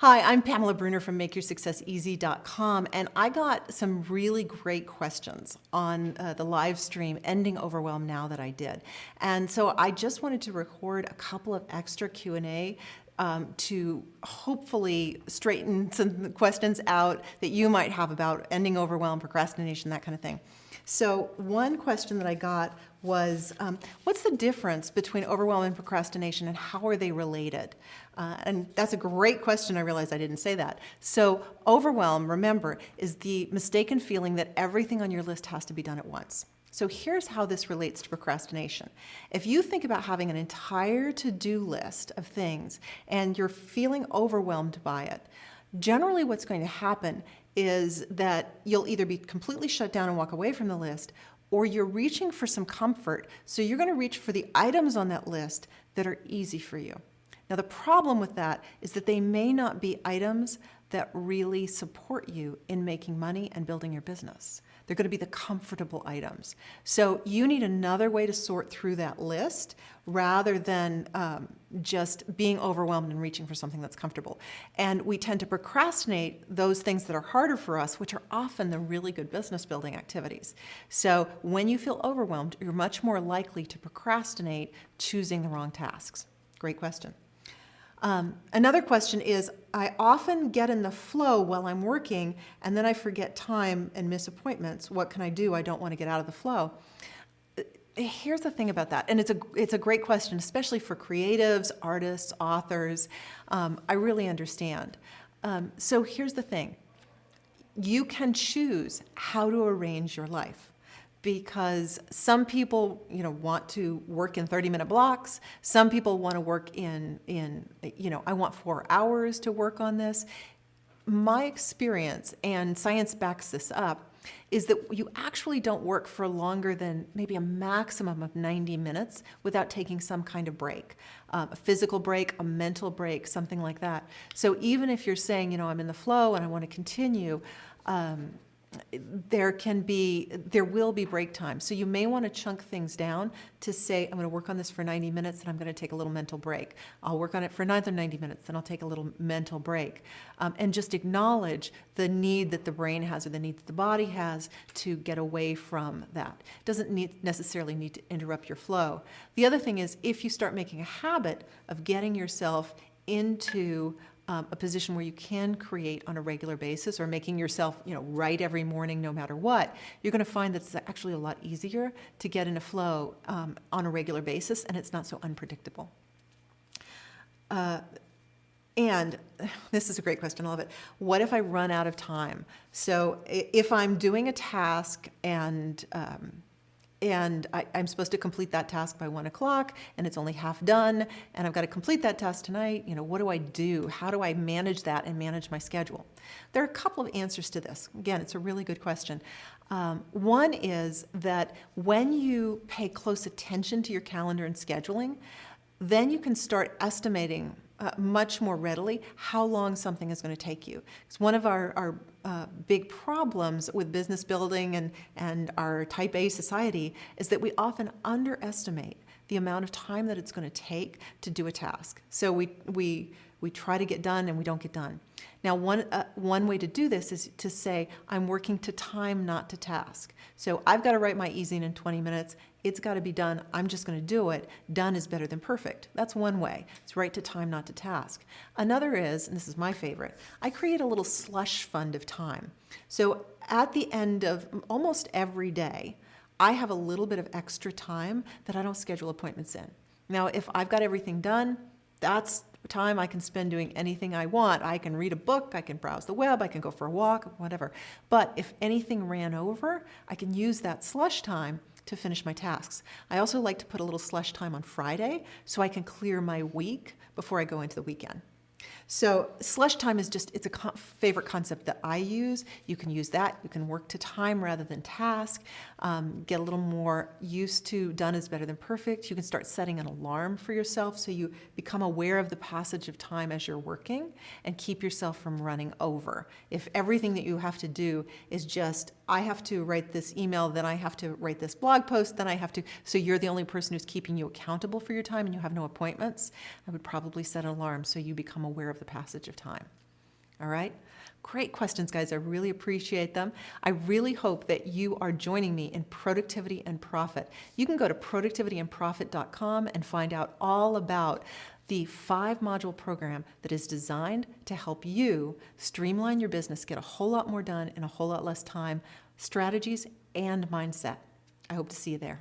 Hi, I'm Pamela Bruner from MakeYourSuccessEasy.com, and I got some really great questions on the live stream Ending Overwhelm Now that I did. And so I just wanted to record a couple of extra Q&A to hopefully straighten some questions out that you might have about ending overwhelm, procrastination, that kind of thing. So one question that I got was, what's the difference between overwhelm and procrastination, and how are they related? And that's a great question. I realized I didn't say that. So overwhelm, remember, is the mistaken feeling that everything on your list has to be done at once. So here's how this relates to procrastination. If you think about having an entire to-do list of things and you're feeling overwhelmed by it, generally what's going to happen is that you'll either be completely shut down and walk away from the list, or you're reaching for some comfort. So you're going to reach for the items on that list that are easy for you. Now the problem with that is that they may not be items that really support you in making money and building your business. They're going to be the comfortable items. So you need another way to sort through that list rather than just being overwhelmed and reaching for something that's comfortable. And we tend to procrastinate those things that are harder for us, which are often the really good business building activities. So when you feel overwhelmed, you're much more likely to procrastinate choosing the wrong tasks. Great question. Another question is, I often get in the flow while I'm working and then I forget time and miss appointments. What can I do? I don't want to get out of the flow. Here's the thing about that, and it's a great question, especially for creatives, artists, authors. I really understand. So here's the thing. You can choose how to arrange your life. Because some people, want to work in 30-minute blocks. Some people want to work in I want 4 hours to work on this. My experience, and science backs this up, is that you actually don't work for longer than maybe a maximum of 90 minutes without taking some kind of break, a physical break, a mental break, something like that. So even if you're saying, I'm in the flow and I want to continue, there will be break time. So you may want to chunk things down to say, I'm going to work on this for 90 minutes and I'm going to take a little mental break. I'll work on it for another 90 minutes, then I'll take a little mental break. And just acknowledge the need that the brain has or the need that the body has to get away from that. It doesn't necessarily need to interrupt your flow. The other thing is, if you start making a habit of getting yourself into a position where you can create on a regular basis, or making yourself, write every morning no matter what, you're going to find that it's actually a lot easier to get in a flow on a regular basis, and it's not so unpredictable. And this is a great question, I love it. What if I run out of time? So if I'm doing a task and I'm supposed to complete that task by 1 o'clock and it's only half done and I've got to complete that task tonight, what do I do? How do I manage that and manage my schedule? There are a couple of answers to this. Again, it's a really good question. One is that when you pay close attention to your calendar and scheduling, then you can start estimating much more readily how long something is going to take you. It's one of our big problems with business building and our type A society is that we often underestimate the amount of time that it's going to take to do a task. So we try to get done and we don't get done. Now, one way to do this is to say, I'm working to time, not to task. So I've got to write my e-zine in 20 minutes. It's got to be done. I'm just going to do it. Done is better than perfect. That's one way. It's write to time, not to task. Another is, and this is my favorite, I create a little slush fund of time. So at the end of almost every day, I have a little bit of extra time that I don't schedule appointments in. Now, if I've got everything done, that's time I can spend doing anything I want. I can read a book, I can browse the web, I can go for a walk, whatever. But if anything ran over, I can use that slush time to finish my tasks. I also like to put a little slush time on Friday so I can clear my week before I go into the weekend. So slush time is it's a favorite concept that I use. You can use that. You can work to time rather than task. Get a little more used to done is better than perfect. You can start setting an alarm for yourself so you become aware of the passage of time as you're working and keep yourself from running over. If everything that you have to do is just, I have to write this email, then I have to write this blog post, then I have to, so you're the only person who's keeping you accountable for your time and you have no appointments, I would probably set an alarm so you become aware of the passage of time. All right? Great questions, guys. I really appreciate them. I really hope that you are joining me in Productivity and Profit. You can go to productivityandprofit.com and find out all about the 5-module program that is designed to help you streamline your business, get a whole lot more done in a whole lot less time, strategies and mindset. I hope to see you there.